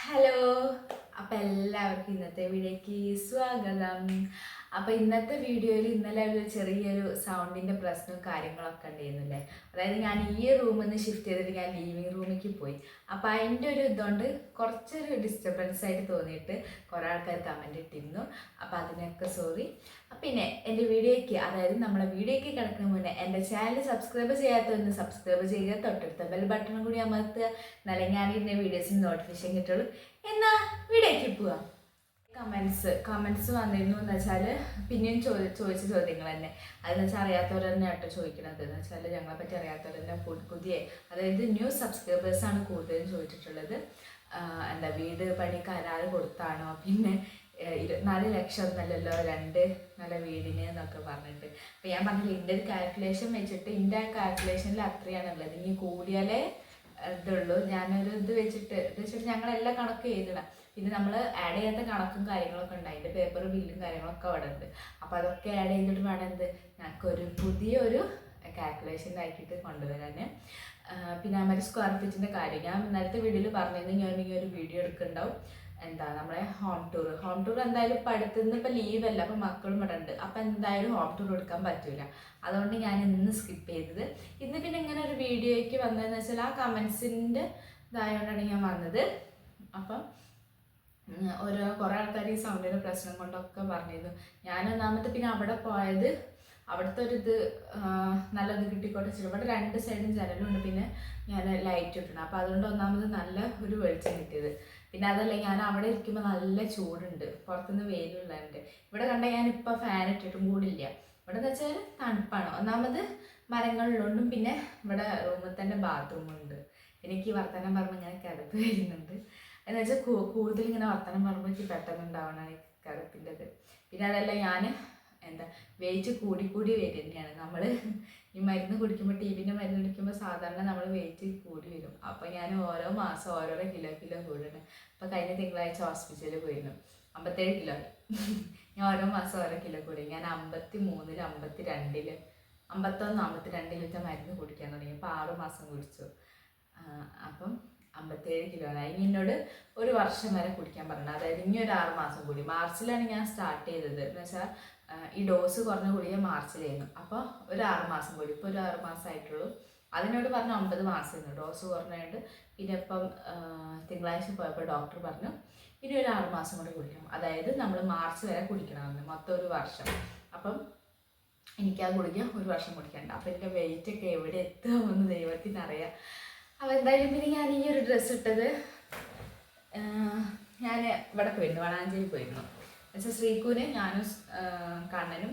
Hello. അപ്പം എല്ലാവർക്കും ഇന്നത്തെ വീഡിയോയ്ക്ക് സ്വാഗതം. അപ്പം ഇന്നത്തെ വീഡിയോയിൽ ഇന്നലെ ഒരു ചെറിയൊരു സൗണ്ടിൻ്റെ പ്രശ്നവും കാര്യങ്ങളൊക്കെ ഉണ്ടായിരുന്നില്ലേ. അതായത് ഞാൻ ഈ റൂമിൽ നിന്ന് ഷിഫ്റ്റ് ചെയ്തിട്ട് ഞാൻ ലിവിങ് റൂമിലേക്ക് പോയി. അപ്പം അതിൻ്റെ ഒരു ഇതുകൊണ്ട് കുറച്ചൊരു ഡിസ്റ്റർബൻസ് ആയിട്ട് തോന്നിയിട്ട് കുറേ ആൾക്കാർ കമൻറ്റ് ഇട്ടിരുന്നു. അപ്പം അതിനൊക്കെ സോറി. പിന്നെ എൻ്റെ വീഡിയോയ്ക്ക്, അതായത് നമ്മളെ വീഡിയോയ്ക്ക് കിടക്കുന്ന മുന്നേ എൻ്റെ ചാനൽ സബ്സ്ക്രൈബ് ചെയ്യാത്തതൊന്ന് സബ്സ്ക്രൈബ് ചെയ്യുക, തൊട്ടടുത്ത ബെൽ ബട്ടണും കൂടി അമർത്തുക. എന്നാലേ ഞാനിടുന്ന വീഡിയോസിന് നോട്ടിഫിക്കേഷൻ കിട്ടുള്ളൂ. എന്നാ വീഡിയോയ്ക്ക് പോവാം. കമൻസ് വന്നിരുന്നു എന്ന് വെച്ചാൽ പിന്നെയും ചോദിച്ച ചോദ്യങ്ങൾ തന്നെ. അതെന്ന് വെച്ചാൽ അറിയാത്തവർ തന്നെ ആട്ടോ ചോദിക്കണത്. എന്ന് വെച്ചാൽ ഞങ്ങളെ പറ്റി അറിയാത്തവർ തന്നെ പുതിയ, അതായത് ന്യൂ സബ്സ്ക്രൈബേഴ്സാണ് കൂടുതലും ചോദിച്ചിട്ടുള്ളത്. എന്താ വീട് പണി കരാറ് കൊടുത്താണോ, പിന്നെ 24 ലക്ഷം എന്നല്ലല്ലോ 2 നല്ല വീടിന് എന്നൊക്കെ പറഞ്ഞിട്ട്. അപ്പം ഞാൻ പറഞ്ഞില്ല, എൻ്റെ ഒരു കാൽക്കുലേഷൻ വെച്ചിട്ട് എൻ്റെ ആ കാൽക്കുലേഷനിൽ അത്രയാണുള്ളത്. ഇനി കൂടിയാലേ ഇതുള്ളൂ. ഞാനൊരു ഇത് വെച്ചിട്ട് ഞങ്ങളെല്ലാം കണക്ക് ചെയ്തിടാം. പിന്നെ നമ്മൾ ആഡ് ചെയ്യാത്ത കണക്കും കാര്യങ്ങളൊക്കെ ഉണ്ട്. അതിൻ്റെ പേപ്പറും ബില്ലും കാര്യങ്ങളൊക്കെ അവിടെ ഉണ്ട്. അപ്പോൾ അതൊക്കെ ആഡ് ചെയ്തിട്ട് വേണം ഞങ്ങൾക്കൊരു പുതിയൊരു കാൽക്കുലേഷൻ ആക്കിയിട്ട് കൊണ്ടുവരാൻ. പിന്നെ അമര് സ്ക്വയർ ഫീറ്റിൻ്റെ കാര്യം ഞാൻ നേരത്തെ വീഡിയോയിൽ പറഞ്ഞിരുന്നു. ഞാൻ ഒരു വീഡിയോ എടുക്കുന്നുണ്ടാവും. എന്താ നമ്മളെ ഹോം ടൂർ എന്തായാലും ഇപ്പം അടുത്തുനിന്ന് ഇപ്പം ലീവല്ല, അപ്പം മക്കളും ഇവിടെ ഉണ്ട്. അപ്പം എന്തായാലും ഹോം ടൂർ എടുക്കാൻ പറ്റില്ല. അതുകൊണ്ട് ഞാൻ ഇന്ന് സ്കിപ്പ് ചെയ്തത്. ഇന്ന് പിന്നെ ഇങ്ങനെ ഒരു വീഡിയോയ്ക്ക് വന്നതെന്ന് വെച്ചാൽ ആ കമൻസിൻ്റെ ഇതായതുകൊണ്ടാണ് ഞാൻ വന്നത്. അപ്പം കുറേ ആൾക്കാർ ഈ സൗണ്ടിൻ്റെ പ്രശ്നം കൊണ്ടൊക്കെ പറഞ്ഞിരുന്നു. ഞാൻ ഒന്നാമത്തെ പിന്നെ അവിടെ പോയത് അവിടുത്തെ ഒരു ഇത് നല്ലത് കിട്ടിക്കോട്ടെ വെച്ചിട്ട് ഇവിടെ 2 സൈഡും ജനലുണ്ട്. പിന്നെ ഞാൻ ലൈറ്റ് ഇട്ടിട്ടുണ്ട്. അപ്പോൾ അതുകൊണ്ട് ഒന്നാമത് നല്ല ഒരു വെളിച്ചം കിട്ടിയത്. പിന്നെ അതല്ല, ഞാൻ അവിടെ ഇരിക്കുമ്പോൾ നല്ല ചൂടുണ്ട്, പുറത്തുനിന്ന് വെയിലുള്ളതുണ്ട്. ഇവിടെ കണ്ടാൽ ഞാനിപ്പോൾ ഫാൻ ഇട്ടിട്ടും കൂടില്ല. ഇവിടെ എന്ന് വെച്ചാൽ തണുപ്പാണ്. ഒന്നാമത് മരങ്ങളിലുണ്ടും പിന്നെ ഇവിടെ റൂമിൽ തന്നെ ബാത്റൂമുണ്ട്. എനിക്ക് വർത്തമാനം പറയുമ്പോൾ ഇങ്ങനെ കിടപ്പ് വരുന്നുണ്ട്. എന്ന് വെച്ചാൽ കൂടുതൽ ഇങ്ങനെ വർത്തമാനം പറയുമ്പോൾ എനിക്ക് പെട്ടെന്ന് ഉണ്ടാവണമാണ് ഈ കിടപ്പിൻ്റെത്. പിന്നെ അതല്ല, ഞാൻ എന്താ വെയിറ്റ് കൂടി വരുന്നതാണ്. നമ്മൾ ഈ മരുന്ന് കുടിക്കുമ്പോൾ, ടിവിൻ്റെ മരുന്ന് കുടിക്കുമ്പോൾ സാധാരണ നമ്മൾ വെയിറ്റ് കൂടി വരും. അപ്പോൾ ഞാൻ ഓരോ മാസം ഓരോരോ കിലോ കൂടണം. അപ്പോൾ കഴിഞ്ഞ തിങ്കളാഴ്ച ഹോസ്പിറ്റലിൽ പോയിരുന്നു, 57 കിലോ. ഞാൻ ഓരോ മാസം ഓരോ കിലോ കൂടി. ഞാൻ 53, 52, 51, 52 മരുന്ന് കുടിക്കാൻ തുടങ്ങി. അപ്പോൾ 6 മാസം കുടിച്ചു. അപ്പം 57 കിലോ ആയി. ഇനി എന്നോട് 1 വർഷം വരെ കുടിക്കാൻ പറഞ്ഞു. അതായത് ഇനി ഒരു 6 മാസം കൂടി. മാർച്ചിലാണ് ഞാൻ സ്റ്റാർട്ട് ചെയ്തത്. എന്ന് വെച്ചാൽ ഈ ഡോസ് കുറഞ്ഞ ഗുളിക മാർച്ചിലായിരുന്നു. അപ്പോൾ ഒരു 6 മാസം കൂടി. ഇപ്പോൾ ഒരു 6 മാസം ആയിട്ടുള്ളൂ. അതിനോട് പറഞ്ഞു 9 മാസമായിരുന്നു ഡോസ് കുറഞ്ഞുകൊണ്ട്. പിന്നെ ഇപ്പം തിങ്കളാഴ്ച പോയപ്പോൾ ഡോക്ടർ പറഞ്ഞു ഇനി ഒരു 6 മാസം കൂടി കുടിക്കണം. അതായത് നമ്മൾ മാർച്ച് വരെ കുടിക്കണമെന്ന്, മൊത്തം 1 വർഷം. അപ്പം എനിക്ക് ആ ഗുളിക 1 വർഷം കുടിക്കണ്ട. അപ്പം എൻ്റെ വെയിറ്റൊക്കെ എവിടെ എത്തുമെന്ന് ദൈവത്തിനറിയാം. അപ്പോൾ എന്തായാലും പിന്നെ ഞാൻ ഈ ഒരു ഡ്രസ്സ് ഇട്ടത്, ഞാൻ ഇവിടെ പോയിരുന്നു, വളാഞ്ചേരി പോയിരുന്നു. എന്നുവെച്ചാൽ ശ്രീക്കുവിന്, ഞാനും കണ്ണനും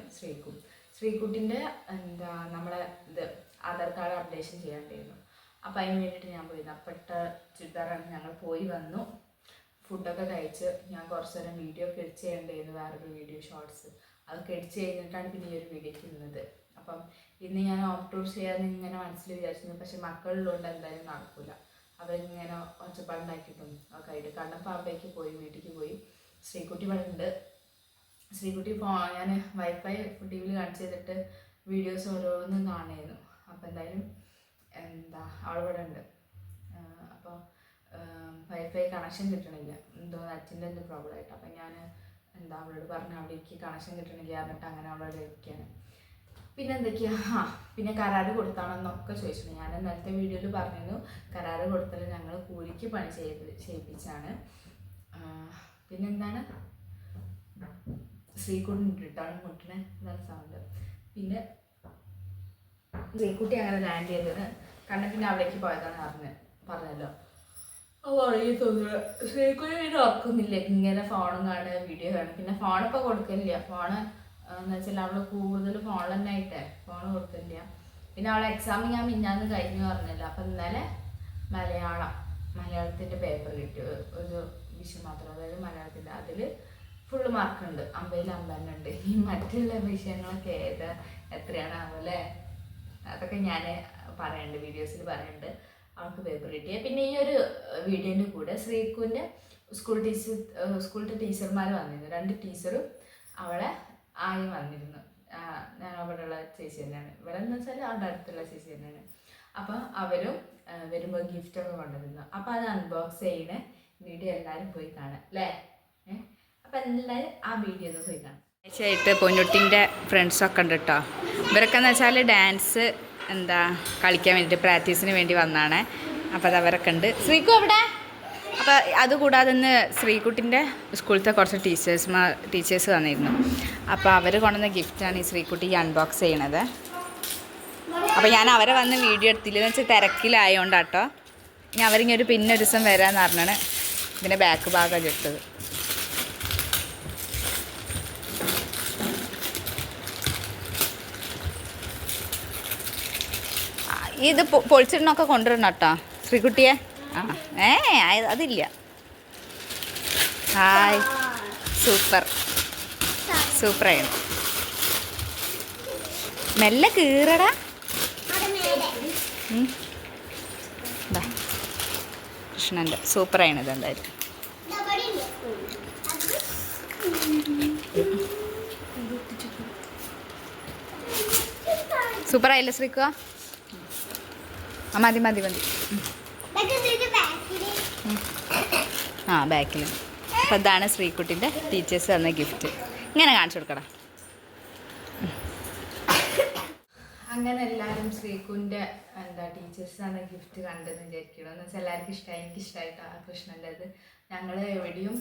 ശ്രീക്കുട്ടിൻ്റെ എന്താ നമ്മളെ ഇത് ആധാർ കാർഡ് അപ്ഡേഷൻ ചെയ്യാണ്ടായിരുന്നു. അപ്പോൾ അതിന് വേണ്ടിയിട്ട് ഞാൻ പോയിരുന്നു. അപ്പോൾ ഇട്ട ചുരിദാറാണ്. ഞങ്ങൾ പോയി വന്നു, ഫുഡൊക്കെ കഴിച്ച് ഞാൻ കുറച്ച് നേരം വീഡിയോ ഒക്കെ എഡിറ്റ് ചെയ്യേണ്ടായിരുന്നു, വേറൊരു വീഡിയോ ഷോർട്സ്. അതൊക്കെ എഡിറ്റ് കഴിഞ്ഞിട്ടാണ് പിന്നെ ഈ ഒരു വീഡിയോയ്ക്ക് നിന്നത്. അപ്പം ഇന്ന് ഞാൻ ഹോം ടൂർ ചെയ്യാമെന്ന് ഇങ്ങനെ മനസ്സിൽ വിചാരിച്ചിരുന്നു. പക്ഷെ മക്കളുള്ളതുകൊണ്ട് എന്തായാലും നടക്കില്ല. അവരിങ്ങനെ ഒച്ചപ്പാടുണ്ടാക്കിയിട്ടും ഒക്കെ ആയിട്ട് കണ്ടപ്പോൾ അവിടേക്ക് പോയി, വീട്ടിലേക്ക് പോയി. ശ്രീക്കുട്ടി ഇവിടെ ഉണ്ട്. ശ്രീക്കുട്ടി ഞാൻ വൈഫൈ ടിവിയിൽ കണക്ട് ചെയ്തിട്ട് വീഡിയോസ് ഓരോന്നും കാണുമായിരുന്നു. അപ്പോൾ എന്തായാലും എന്താ അവളിവിടെ ഉണ്ട്. അപ്പോൾ വൈഫൈ കണക്ഷൻ കിട്ടണില്ല, എന്തോ നെറ്റിൻ്റെ എന്ത് പ്രോബ്ലം ആയിട്ട്. അപ്പം ഞാൻ എന്താ അവളോട് പറഞ്ഞു അവിടേക്ക് കണക്ഷൻ കിട്ടണില്ല എന്നിട്ട് അങ്ങനെ അവളോട് ഇരിക്കുകയാണ്. പിന്നെ എന്തൊക്കെയാ, പിന്നെ കരാറ് കൊടുത്താണെന്നൊക്കെ ചോദിച്ചിട്ടുണ്ട്. ഞാൻ ഇന്നലത്തെ വീഡിയോയിൽ പറഞ്ഞിരുന്നു കരാറ് കൊടുത്താൽ ഞങ്ങൾ കൂലിക്ക് പണി ചെയ്യിപ്പിച്ചാണ്. പിന്നെന്താണ്, ശ്രീക്കുട്ടി ഇട്ടിട്ടാണ് മുട്ടിനെ, ഇതാണ് സൗണ്ട്. പിന്നെ ശ്രീക്കുട്ടി അങ്ങനെ ലാൻഡ് ചെയ്തത് കണ്ട പിന്നെ അവിടേക്ക് പോയതാണ് പറഞ്ഞല്ലോ. അപ്പോൾ ഉറങ്ങി തോന്നുന്നു. ശ്രീക്കുട്ടി പിന്നെ ഉറക്കുന്നില്ല, ഇങ്ങനെ ഫോണും കാണുക, വീഡിയോ കാണുക. പിന്നെ ഫോണിപ്പോൾ കൊടുക്കില്ല. ഫോണ് എന്ന് വെച്ചാൽ അവൾ കൂടുതൽ ഫോൺ തന്നെ ആയിട്ടേ ഫോൺ കൊടുക്കില്ല. പിന്നെ അവളെ എക്സാം ഞാൻ മിഞ്ഞാന്ന് കഴിഞ്ഞു പറഞ്ഞല്ലോ. അപ്പം ഇന്നലെ മലയാളത്തിൻ്റെ പേപ്പർ കിട്ടി, ഒരു വിഷയം മാത്രം, അതായത് മലയാളത്തിൻ്റെ. അതിൽ ഫുള്ള് മാർക്കുണ്ട്, 50-ൽ 50 ഉണ്ട്. ഈ മറ്റുള്ള വിഷയങ്ങളൊക്കെ എത്രയാണാവല്ലേ, അതൊക്കെ ഞാൻ പറയുന്നുണ്ട്, വീഡിയോസിൽ പറയുന്നുണ്ട്. അവൾക്ക് പേപ്പർ കിട്ടിയ. പിന്നെ ഈ ഒരു വീഡിയോൻ്റെ കൂടെ ശ്രീക്കുവിൻ്റെ സ്കൂളിലത്തെ ടീച്ചർമാർ വന്നിരുന്നു. 2 ടീച്ചറും അവളെ ആയി വന്നിരുന്നു. ഞാൻ അവിടെ ഉള്ള ചേച്ചി തന്നെയാണ്. ഇവിടെ എന്ന് വെച്ചാൽ അവിടെ അടുത്തുള്ള ചേച്ചി തന്നെയാണ്. അപ്പം അവരും വരുമ്പോൾ ഗിഫ്റ്റൊക്കെ കൊണ്ടുവരുന്നു. അപ്പോൾ അത് അൺബോക്സ് ചെയ്യണേ വീഡിയോ എല്ലാവരും പോയി കാണാം അല്ലേ. അപ്പം എല്ലാവരും ആ വീഡിയോ ഒന്ന് പോയി കാണാം. ആയിട്ട് പൊന്നുട്ടിൻ്റെ ഫ്രണ്ട്സൊക്കെ ഉണ്ട് കേട്ടോ. ഇവരൊക്കെ എന്ന് വെച്ചാൽ ഡാൻസ് കളിക്കാൻ വേണ്ടിയിട്ട് പ്രാക്ടീസിന് വേണ്ടി വന്നതാണ്. അപ്പോൾ അത് അവരൊക്കെ ഉണ്ട്. ശ്രീകു എവിടെ? അപ്പോൾ അതുകൂടാതെ ഇന്ന് ശ്രീകുട്ടിൻ്റെ സ്കൂളിലത്തെ കുറച്ച് ടീച്ചേഴ്സ് വന്നിരുന്നു. അപ്പോൾ അവർ കൊണ്ടുവന്ന ഗിഫ്റ്റാണ് ഈ ശ്രീകുട്ടി അൺബോക്സ് ചെയ്യണത്. അപ്പോൾ ഞാൻ അവരെ വന്ന് വീഡിയോ എടുത്തില്ല എന്ന് വെച്ചാൽ തിരക്കിലായതുകൊണ്ടാട്ടോ. ഇനി അവരിങ്ങൊരു പിന്നെ ഒരു ദിവസം വരാമെന്ന് പറഞ്ഞാണ് ഇതിൻ്റെ ബാക്ക് ഭാഗം എടുത്തത്. ഇത് പൊളിച്ചിടണമൊക്കെ കൊണ്ടുവരണം കേട്ടോ ശ്രീകുട്ടിയെ. അതില്ല. ഹായ്, സൂപ്പറായിരുന്നു. മെല്ലെ കീറടാ. കൃഷ്ണൻ്റെ സൂപ്പറായിണത് എന്തായാലും. സൂപ്പറായില്ലേ ശ്രീക്കുവാ? മതി ബാക്കിൽ. അപ്പോൾ ഇതാണ് ശ്രീകുട്ടിൻ്റെ ടീച്ചേഴ്സ് തന്ന ഗിഫ്റ്റ്. ഇങ്ങനെ കാണിച്ചു കൊടുക്കണം. അങ്ങനെ എല്ലാവരും ശ്രീകുൻ്റെ ടീച്ചേഴ്സ് തന്ന ഗിഫ്റ്റ് കണ്ടെന്ന് വിചാരിക്കണം. എന്ന് വെച്ചാൽ എല്ലാവർക്കും ഇഷ്ടമായി. എനിക്ക് ഇഷ്ടമായിട്ട് ആ കൃഷ്ണൻ്റെ അത് ഞങ്ങൾ എവിടെയും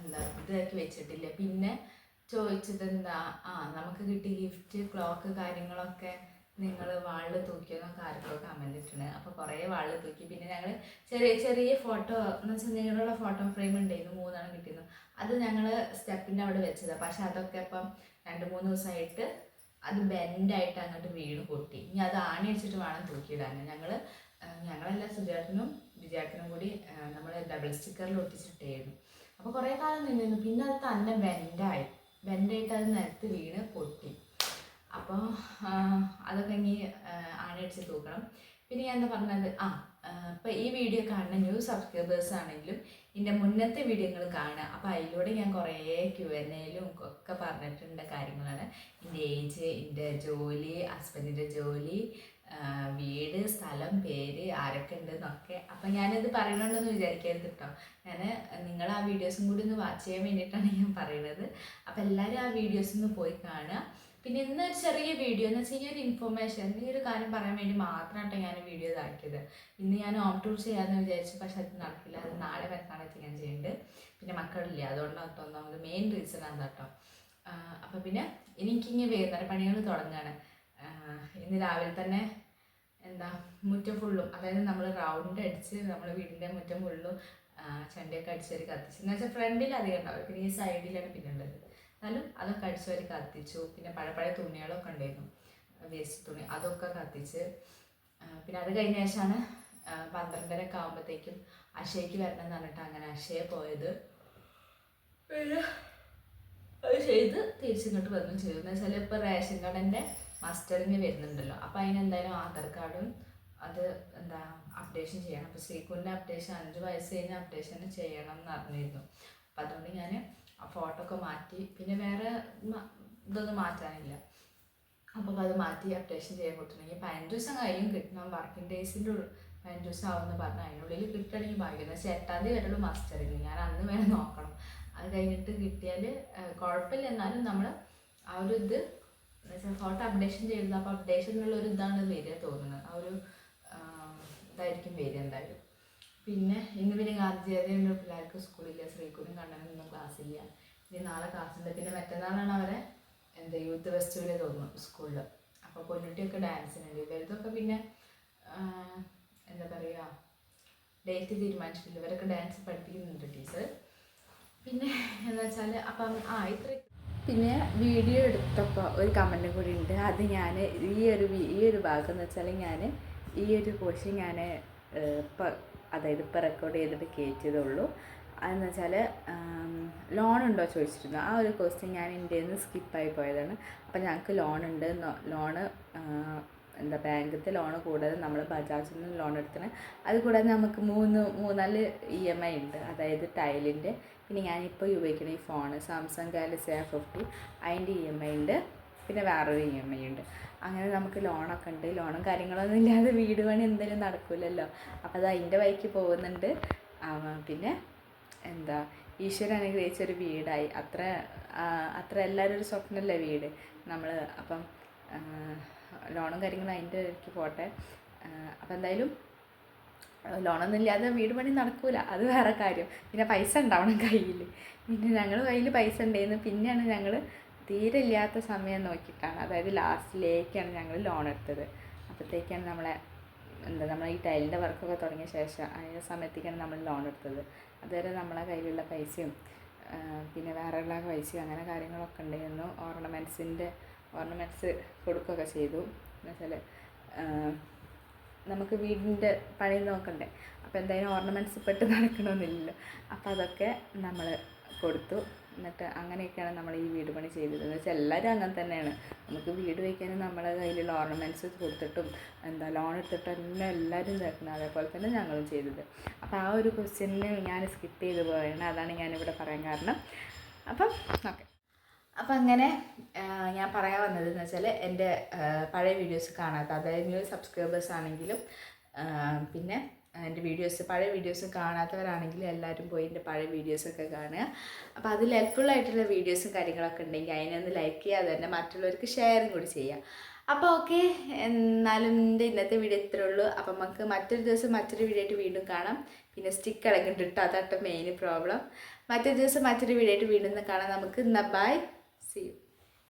ഇതാക്കി വെച്ചിട്ടില്ല. പിന്നെ ചോദിച്ചത് നമുക്ക് കിട്ടിയ ഗിഫ്റ്റ് ക്ലോക്ക് കാര്യങ്ങളൊക്കെ നിങ്ങൾ വാളിൽ തൂക്കിയെന്നൊക്കെ ആർക്കൊക്കെ കമൻറ്റ് ഇട്ടിട്ടുണ്ട്. അപ്പോൾ കുറേ വാളിൽ തൂക്കി. പിന്നെ ഞങ്ങൾ ചെറിയ ഫോട്ടോ എന്ന് വെച്ചാൽ നിങ്ങളുടെ ഫോട്ടോ ഫ്രെയിം ഉണ്ടായിരുന്നു, 3 കിട്ടിയിരുന്നു. അത് ഞങ്ങൾ സ്റ്റെപ്പിൻ്റെ അവിടെ വെച്ചതാണ്. പക്ഷെ അതൊക്കെ ഇപ്പം 2-3 ദിവസമായിട്ട് അത് ബെൻഡായിട്ട് അങ്ങോട്ട് വീണ് പൊട്ടി. ഇനി അത് ആണി അടിച്ചിട്ട് വേണം തൂക്കിയിടാൻ. ഞങ്ങളെല്ലാം സുജാട്ടനും വിജയാട്ടനും കൂടി നമ്മൾ ഡബിൾ സ്റ്റിക്കറിൽ ഒട്ടിച്ചിട്ടായിരുന്നു. അപ്പോൾ കുറേ കാലം നിന്നിരുന്നു. പിന്നെ അത് തന്നെ ബെൻഡായിട്ട് അത് നിലത്ത് വീണ് പൊട്ടി. അപ്പോൾ അതൊക്കെ ഇനി ആണിയടിച്ച് തൂക്കണം. പിന്നെ ഞാൻ എന്താ പറഞ്ഞത്, ഇപ്പോൾ ഈ വീഡിയോ കാണുന്ന ന്യൂ സബ്സ്ക്രൈബേഴ്സ് ആണെങ്കിലും എൻ്റെ മുന്നത്തെ വീഡിയോകൾ കാണുക. അപ്പോൾ അതിലൂടെ ഞാൻ കുറേ Q&Aയിലും ഒക്കെ പറഞ്ഞിട്ടുണ്ട് കാര്യങ്ങളാണ്. എൻ്റെ ഏജ്, എൻ്റെ ജോലി, ഹസ്ബൻഡിൻ്റെ ജോലി, വീട്, സ്ഥലം, പേര്, ആരൊക്കെ ഉണ്ട് എന്നൊക്കെ. അപ്പം ഞാനിത് പറയണമെന്ന് വിചാരിക്കരുത് കേട്ടോ. നിങ്ങൾ ആ വീഡിയോസും കൂടി ഒന്ന് വാച്ച് ചെയ്യാൻ വേണ്ടിയിട്ടാണ് ഞാൻ പറയുന്നത്. അപ്പോൾ എല്ലാവരും ആ വീഡിയോസ് ഒന്ന് പോയി കാണുക. പിന്നെ ഇന്നൊരു ചെറിയ വീഡിയോ എന്ന് വെച്ചാൽ ഈ ഒരു ഇൻഫർമേഷൻ, ഈ ഒരു കാര്യം പറയാൻ വേണ്ടി മാത്രമായിട്ടാണ് ഞാൻ വീഡിയോ ഇതാക്കിയത്. ഇന്ന് ഞാൻ ഹോം ടൂർ ചെയ്യാമെന്ന് വിചാരിച്ചു. പക്ഷെ അത് നടക്കില്ല. അത് നാളെ വെക്കാനായിട്ട് ഞാൻ ചെയ്യുന്നുണ്ട്. പിന്നെ മക്കളില്ല, അതുകൊണ്ടാണ് ഒന്നാമത് മെയിൻ റീസൺ ആണ് കേട്ടോ. അപ്പോൾ പിന്നെ എനിക്കിങ്ങനെ വൈകുന്നേരം പണികൾ തുടങ്ങുകയാണ്. ഇന്ന് രാവിലെ തന്നെ മുറ്റം ഫുള്ളും, അതായത് നമ്മൾ റൗണ്ട് അടിച്ച് നമ്മൾ വീടിൻ്റെ മുറ്റം ഫുള്ളും ചെണ്ടയൊക്കെ അടിച്ചൊരു കത്തിച്ച്. എന്ന് വെച്ചാൽ ഫ്രണ്ടിൽ അധികം ഉണ്ടാവും, പിന്നെ ഈ സൈഡിലാണ് പിന്നെ ഉള്ളത്. എന്നാലും അതൊക്കെ അടിച്ചു വരി കത്തിച്ചു. പിന്നെ പഴയ തുണികളൊക്കെ ഉണ്ടായിരുന്നു, വേസ്റ്റ് തുണി, അതൊക്കെ കത്തിച്ച്. പിന്നെ അത് കഴിഞ്ഞ ശേഷമാണ് 12:30 ആകുമ്പോഴത്തേക്കും അക്ഷയ്ക്ക് വരണം എന്ന് പറഞ്ഞിട്ട് അങ്ങനെ അക്ഷയെ പോയത്. പിന്നെ അത് ചെയ്ത് തിരിച്ചിങ്ങോട്ട് വന്നു ചെയ്തു. എന്ന് വെച്ചാൽ ഇപ്പോൾ റേഷൻ കാർഡിൻ്റെ മസ്റ്ററിങ് വരുന്നുണ്ടല്ലോ. അപ്പോൾ അതിനെന്തായാലും ആധാർ കാർഡും അത് അപ്ഡേഷൻ ചെയ്യണം. അപ്പോൾ ശ്രീകുൻ്റെ അപ്ഡേഷൻ 5 വയസ്സ് കഴിഞ്ഞ അപ്ഡേഷൻ ചെയ്യണം എന്ന് അറിഞ്ഞിരുന്നു. അപ്പം അതുകൊണ്ട് ഞാൻ ആ ഫോട്ടോ ഒക്കെ മാറ്റി. പിന്നെ വേറെ ഇതൊന്നും മാറ്റാനില്ല. അപ്പോൾ അത് മാറ്റി അപ്ഡേഷൻ ചെയ്യാൻ കൊടുത്തിട്ടുണ്ടെങ്കിൽ 15 ദിവസം കഴിയും കിട്ടണം. വർക്കിംഗ് ഡേയ്സിൻ്റെ 15 ദിവസം ആവുമെന്ന് പറഞ്ഞാൽ അതിനുള്ളിൽ കിട്ടണമെങ്കിൽ ഭാഗ്യം. എന്ന് വെച്ചാൽ 8-ാം തീയതി വരെയുള്ള മസ്റ്ററിങ്. ഞാൻ അന്ന് വേണം നോക്കണം. അത് കഴിഞ്ഞിട്ട് കിട്ടിയാൽ കുഴപ്പമില്ല. എന്നാലും നമ്മൾ ആ ഒരു ഇത് എന്ന് വെച്ചാൽ ഫോട്ടോ അപ്ഡേഷൻ ചെയ്യുന്നത്. അപ്പോൾ അപ്ഡേഷനുള്ള ഒരു ഇതാണ് വരിക തോന്നുന്നത്. ആ ഒരു ഇതായിരിക്കും വരിക എന്തായാലും. പിന്നെ ഇന്ന് പിന്നെ ഗാന്ധി ജയന്തിയുള്ള പിള്ളേർക്ക് സ്കൂളില്ല. ശ്രീകുനും കണ്ണനൊന്നും ക്ലാസ്സില്ല. ഇനി നാളെ ക്ലാസ്സുണ്ട്. പിന്നെ മറ്റന്നാളാണ് അവരെ യൂത്ത് ഫെസ്റ്റിവൽ തോന്നുന്നു സ്കൂളിൽ. അപ്പോൾ പൊന്നുട്ടിയൊക്കെ ഡാൻസിനുണ്ട്. ഇവരതൊക്കെ പിന്നെ എന്താ പറയുക, ഡേറ്റ് തീരുമാനിച്ചിട്ടില്ല. ഇവരൊക്കെ ഡാൻസ് പഠിപ്പിക്കുന്നുണ്ട് ടീച്ചർ. പിന്നെ എന്താ വെച്ചാൽ അപ്പം ഇത്ര. പിന്നെ വീഡിയോ എടുത്തപ്പോൾ ഒരു കമൻറ്റും കൂടി ഉണ്ട്. അത് ഞാൻ ഈ ഒരു ഭാഗം എന്ന് വെച്ചാൽ ഞാൻ ഈ ഒരു പോർഷൻ ഞാൻ ഇപ്പോൾ റെക്കോർഡ് ചെയ്തിട്ട് കയറ്റിയതുള്ളൂ. അതെന്ന് വെച്ചാൽ ലോണുണ്ടോ ചോദിച്ചിരുന്നു. ആ ഒരു ക്വസ്റ്റ്യൻ ഞാൻ എൻ്റെ നിന്ന് സ്കിപ്പായി പോയതാണ്. അപ്പോൾ ഞങ്ങൾക്ക് ലോണുണ്ട്. ലോണ് ബാങ്കിലത്തെ ലോണ് കൂടാതെ നമ്മൾ ബജാജിൽ നിന്ന് ലോൺ എടുത്തത്. അതുകൂടാതെ നമുക്ക് 3-4 EMI ഉണ്ട്. അതായത് ടൈലിൻ്റെ, പിന്നെ ഞാനിപ്പോൾ ഉപയോഗിക്കുന്ന ഈ ഫോണ് സാംസങ് ഗാലക്സി A50, അതിൻ്റെ EMI ഉണ്ട്. പിന്നെ വേറൊരു EMI ഉണ്ട്. അങ്ങനെ നമുക്ക് ലോണൊക്കെ ഉണ്ട്. ലോണും കാര്യങ്ങളൊന്നും ഇല്ലാതെ വീട് പണി എന്തായാലും നടക്കില്ലല്ലോ. അപ്പോൾ അത് അതിൻ്റെ വഴിക്ക് പോകുന്നുണ്ട്. പിന്നെ എന്താ ഈശ്വരൻ അനുഗ്രഹിച്ചൊരു വീടായി. അത്ര എല്ലാവരും ഒരു സ്വപ്നമല്ലേ വീട് നമ്മൾ. അപ്പം ലോണും കാര്യങ്ങളും അതിൻ്റെ ഇടയ്ക്ക് പോട്ടെ. അപ്പം എന്തായാലും ലോണൊന്നും ഇല്ലാതെ വീട് പണി നടക്കൂല, അത് വേറെ കാര്യം. പിന്നെ പൈസ ഉണ്ടാവണം കയ്യിൽ. പിന്നെ ഞങ്ങൾ കയ്യിൽ പൈസ ഉണ്ടായിരുന്നു. പിന്നെയാണ് ഞങ്ങൾ തീരെ ഇല്ലാത്ത സമയം നോക്കിയിട്ടാണ്, അതായത് ലാസ്റ്റിലേക്കാണ് ഞങ്ങൾ ലോൺ എടുത്തത്. അപ്പോഴത്തേക്കാണ് നമ്മളെ ഈ ടൈലിൻ്റെ വർക്കൊക്കെ തുടങ്ങിയ ശേഷം ആ സമയത്തേക്കാണ് നമ്മൾ ലോൺ എടുത്തത്. അതുവരെ നമ്മളെ കയ്യിലുള്ള പൈസയും പിന്നെ വേറെയുള്ള പൈസയും അങ്ങനെ കാര്യങ്ങളൊക്കെ ഉണ്ടായിരുന്നു. ഓർണമെൻറ്റ്സ് കൊടുക്കുകയൊക്കെ ചെയ്തു. എന്നുവെച്ചാൽ നമുക്ക് വീടിൻ്റെ പണി നോക്കണ്ടേ, അപ്പോൾ എന്തായാലും ഓർണമെൻറ്റ്സ് പെട്ട് നടക്കണമെന്നില്ലല്ലോ. അപ്പോൾ അതൊക്കെ നമ്മൾ കൊടുത്തു. എന്നിട്ട് അങ്ങനെയൊക്കെയാണ് നമ്മൾ ഈ വീട് പണി ചെയ്തത്. എന്ന് വെച്ചാൽ എല്ലാവരും അങ്ങനെ തന്നെയാണ്. നമുക്ക് വീട് വയ്ക്കാനും നമ്മളെ കയ്യിലുള്ള ഓർണമെൻറ്റ്സ് കൊടുത്തിട്ടും ലോൺ എടുത്തിട്ടും എല്ലാം എല്ലാവരും തരണം. അതേപോലെ തന്നെ ഞങ്ങളും ചെയ്തത്. അപ്പോൾ ആ ഒരു ക്വസ്റ്റ്യനിൽ ഞാൻ സ്കിപ്പ് ചെയ്ത് പോയാണ്, അതാണ് ഞാനിവിടെ പറയാൻ കാരണം. അപ്പം ഓക്കെ. അപ്പം അങ്ങനെ ഞാൻ പറയാൻ വന്നത് എന്ന് വെച്ചാൽ എൻ്റെ പഴയ വീഡിയോസ് കാണാത്ത, അതായത് ന്യൂ സബ്സ്ക്രൈബേഴ്സ് ആണെങ്കിലും പിന്നെ എൻ്റെ പഴയ വീഡിയോസ് കാണാത്തവരാണെങ്കിൽ എല്ലാവരും പോയി എൻ്റെ പഴയ വീഡിയോസൊക്കെ കാണുക. അപ്പോൾ അതിൽ ഹെൽപ്ഫുള്ളായിട്ടുള്ള വീഡിയോസും കാര്യങ്ങളൊക്കെ ഉണ്ടെങ്കിൽ അതിനൊന്ന് ലൈക്ക് ചെയ്യാതെ തന്നെ മറ്റുള്ളവർക്ക് ഷെയറും കൂടി ചെയ്യാം. അപ്പോൾ ഓക്കെ, എന്നാലും എൻ്റെ ഇന്നത്തെ വീഡിയോ ഇത്രേ ഉള്ളൂ. അപ്പം നമുക്ക് മറ്റൊരു ദിവസം മറ്റൊരു വീഡിയോ ആയിട്ട് വീണ്ടും കാണാം. പിന്നെ സ്റ്റിക്ക് ഇളകുന്നുണ്ട് കേട്ടോ, അതാട്ടോ മെയിൻ പ്രോബ്ലം. മറ്റൊരു ദിവസം മറ്റൊരു വീഡിയോ ആയിട്ട് വീണ്ടും കാണാം. നമുക്ക് ബൈ, see you.